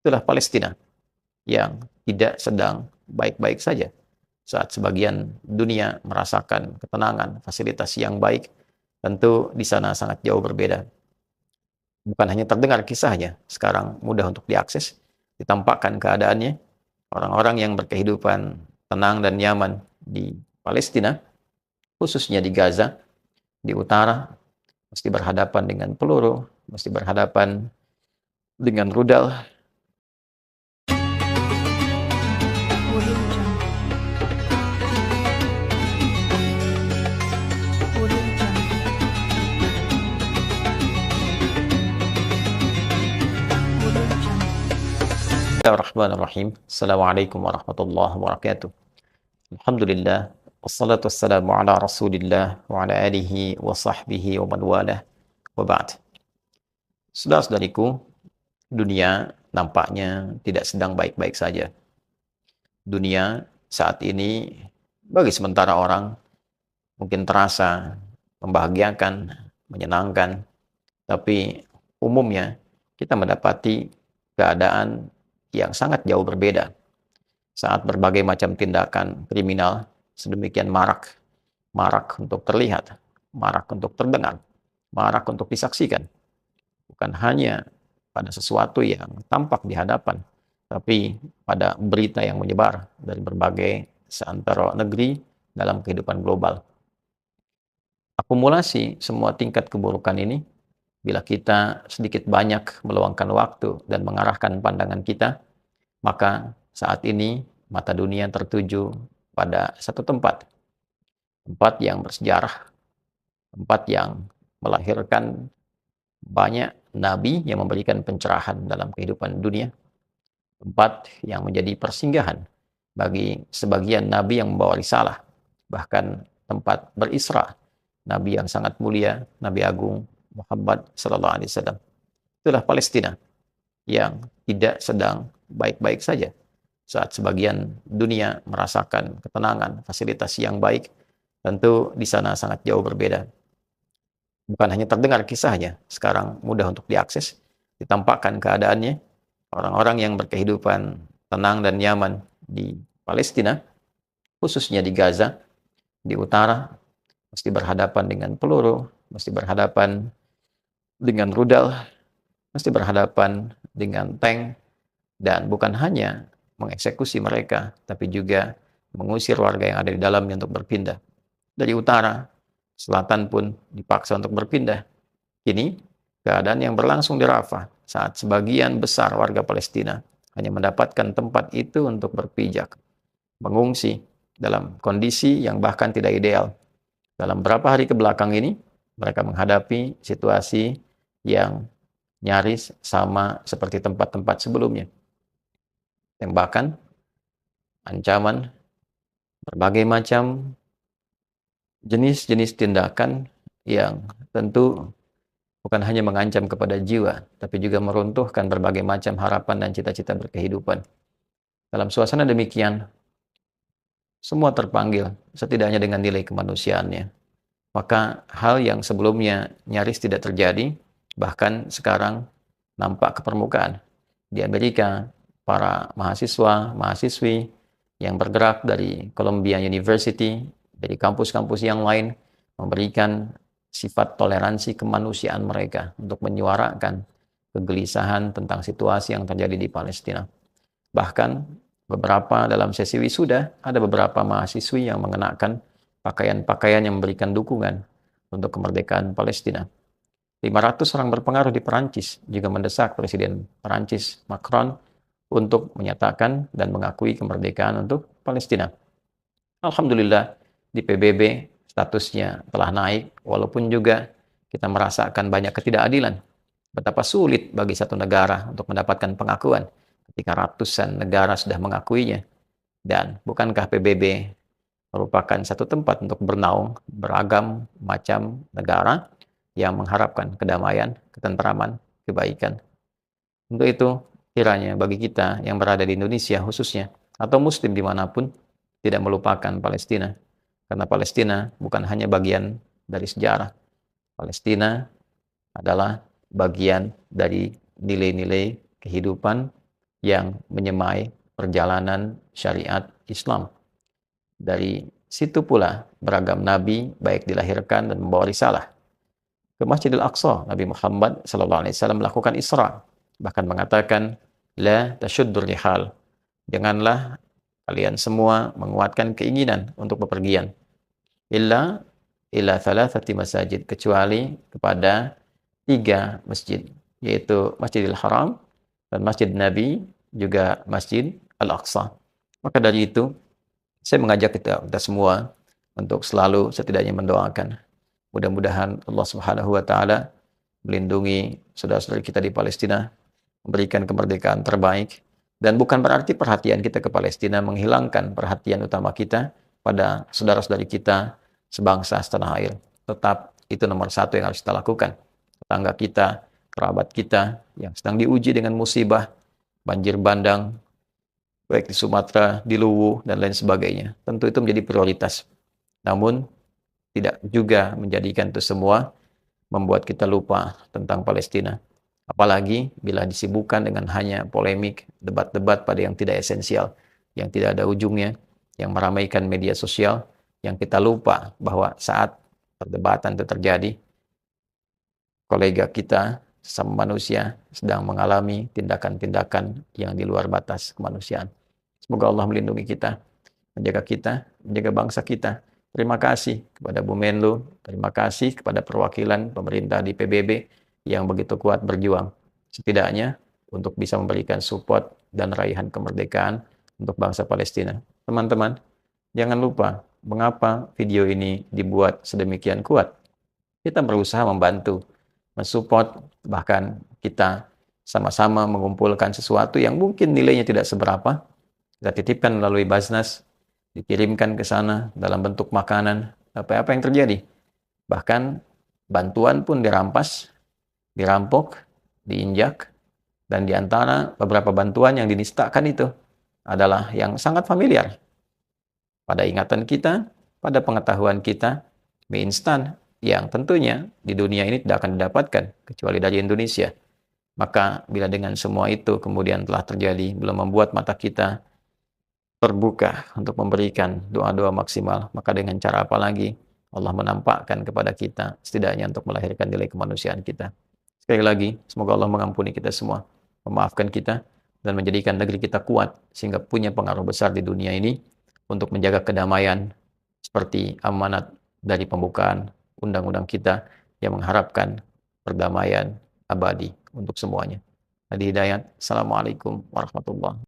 Itulah Palestina yang tidak sedang baik-baik saja saat sebagian dunia merasakan ketenangan, fasilitas yang baik. Tentu di sana sangat jauh berbeda. Bukan hanya terdengar kisahnya, sekarang mudah untuk diakses, ditampakkan keadaannya. Orang-orang yang berkehidupan tenang dan nyaman di Palestina, khususnya di Gaza, di utara, mesti berhadapan dengan peluru, mesti berhadapan dengan rudal. Audio Jungle. Audio Jungle. Audio Jungle. Bismillahirrahmanirrahim. Assalamualaikum warahmatullahi wabarakatuh. Alhamdulillah. Wassalatu wassalamu ala rasulillah wa ala alihi wa sahbihi wa man walah wa ba'd. Saudara-saudariku, dunia nampaknya tidak sedang baik-baik saja. Dunia saat ini bagi sementara orang mungkin terasa membahagiakan, menyenangkan, tapi umumnya kita mendapati keadaan yang sangat jauh berbeda saat berbagai macam tindakan kriminal sedemikian marak untuk terlihat, marak untuk terdengar, marak untuk disaksikan. Bukan hanya pada sesuatu yang tampak di hadapan, tapi pada berita yang menyebar dari berbagai seantero negeri dalam kehidupan global. Akumulasi semua tingkat keburukan ini, bila kita sedikit banyak meluangkan waktu dan mengarahkan pandangan kita, maka saat ini mata dunia tertuju pada satu tempat yang bersejarah, tempat yang melahirkan banyak nabi yang memberikan pencerahan dalam kehidupan dunia, tempat yang menjadi persinggahan bagi sebagian nabi yang membawa risalah, bahkan tempat berisra nabi yang sangat mulia, Nabi Agung Muhammad sallallahu alaihi wasallam. Itulah Palestina yang tidak sedang baik-baik saja saat sebagian dunia merasakan ketenangan, fasilitas yang baik. Tentu di sana sangat jauh berbeda. Bukan hanya terdengar kisahnya, sekarang mudah untuk diakses, ditampakkan keadaannya. Orang-orang yang berkehidupan tenang dan nyaman di Palestina, khususnya di Gaza, di utara, mesti berhadapan dengan peluru, mesti berhadapan dengan rudal, mesti berhadapan dengan tank, dan bukan hanya mengeksekusi mereka, tapi juga mengusir warga yang ada di dalamnya untuk berpindah. Dari utara, selatan pun dipaksa untuk berpindah. Kini, keadaan yang berlangsung di Rafah saat sebagian besar warga Palestina hanya mendapatkan tempat itu untuk berpijak, mengungsi dalam kondisi yang bahkan tidak ideal. Dalam beberapa hari ke belakang ini, mereka menghadapi situasi yang nyaris sama seperti tempat-tempat sebelumnya. Tembakan, ancaman, berbagai macam jenis-jenis tindakan yang tentu bukan hanya mengancam kepada jiwa, tapi juga meruntuhkan berbagai macam harapan dan cita-cita berkehidupan. Dalam suasana demikian, semua terpanggil, setidaknya dengan nilai kemanusiaannya. Maka hal yang sebelumnya nyaris tidak terjadi, bahkan sekarang nampak ke permukaan. Di Amerika, para mahasiswa, mahasiswi yang bergerak dari Columbia University, dari kampus-kampus yang lain, memberikan sifat toleransi kemanusiaan mereka untuk menyuarakan kegelisahan tentang situasi yang terjadi di Palestina. Bahkan beberapa dalam sesi wisuda, ada beberapa mahasiswi yang mengenakan pakaian-pakaian yang memberikan dukungan untuk kemerdekaan Palestina. 500 orang berpengaruh di Perancis juga mendesak Presiden Perancis Macron untuk menyatakan dan mengakui kemerdekaan untuk Palestina. Alhamdulillah, di PBB statusnya telah naik, walaupun juga kita merasakan banyak ketidakadilan. Betapa sulit bagi satu negara untuk mendapatkan pengakuan ketika ratusan negara sudah mengakuinya. Dan bukankah PBB merupakan satu tempat untuk bernaung beragam macam negara yang mengharapkan kedamaian, ketentraman, kebaikan. Untuk itu, kiranya bagi kita yang berada di Indonesia khususnya, atau Muslim dimanapun, tidak melupakan Palestina. Karena Palestina bukan hanya bagian dari sejarah. Palestina adalah bagian dari nilai-nilai kehidupan yang menyemai perjalanan syariat Islam. Dari situ pula beragam nabi baik dilahirkan dan membawa risalah. Ke Masjidil Aqsa, Nabi Muhammad SAW melakukan Isra, bahkan mengatakan, La tasyuddur rihal, janganlah kalian semua menguatkan keinginan untuk bepergian, illa ila thalathati masajid, kecuali kepada 3 masjid, yaitu Masjidil Haram dan Masjid Nabi, juga Masjid Al-Aqsa. Maka dari itu, saya mengajak kita semua untuk selalu setidaknya mendoakan. Mudah-mudahan Allah Subhanahu wa taala melindungi saudara-saudara kita di Palestina, memberikan kemerdekaan terbaik, dan bukan berarti perhatian kita ke Palestina menghilangkan perhatian utama kita pada saudara-saudari kita sebangsa setanah air. Tetap itu nomor 1 yang harus kita lakukan. Tetangga kita, kerabat kita yang sedang diuji dengan musibah, banjir bandang, baik di Sumatera, di Luwu, dan lain sebagainya. Tentu itu menjadi prioritas. Namun, tidak juga menjadikan itu semua membuat kita lupa tentang Palestina. Apalagi bila disibukkan dengan hanya polemik, debat-debat pada yang tidak esensial, yang tidak ada ujungnya, yang meramaikan media sosial, yang kita lupa bahwa saat perdebatan itu terjadi, kolega kita, sesama manusia, sedang mengalami tindakan-tindakan yang di luar batas kemanusiaan. Semoga Allah melindungi kita, menjaga bangsa kita. Terima kasih kepada Bu Menlu, terima kasih kepada perwakilan pemerintah di PBB yang begitu kuat berjuang. Setidaknya untuk bisa memberikan support dan raihan kemerdekaan untuk bangsa Palestina. Teman-teman, jangan lupa mengapa video ini dibuat sedemikian kuat. Kita berusaha membantu, mensupport, bahkan kita sama-sama mengumpulkan sesuatu yang mungkin nilainya tidak seberapa. Kita titipkan melalui Basnas, dikirimkan ke sana dalam bentuk makanan, apa yang terjadi. Bahkan bantuan pun dirampas, dirampok, diinjak, dan di antara beberapa bantuan yang dinistakan itu adalah yang sangat familiar pada ingatan kita, pada pengetahuan kita, mie instan yang tentunya di dunia ini tidak akan didapatkan kecuali dari Indonesia. Maka bila dengan semua itu kemudian telah terjadi, belum membuat mata kita terbuka untuk memberikan doa-doa maksimal, maka dengan cara apa lagi Allah menampakkan kepada kita setidaknya untuk melahirkan nilai kemanusiaan kita. Sekali lagi, semoga Allah mengampuni kita semua, memaafkan kita, dan menjadikan negeri kita kuat sehingga punya pengaruh besar di dunia ini untuk menjaga kedamaian seperti amanat dari pembukaan undang-undang kita yang mengharapkan perdamaian abadi untuk semuanya. Hadi Hidayat. Assalamualaikum warahmatullahi wabarakatuh.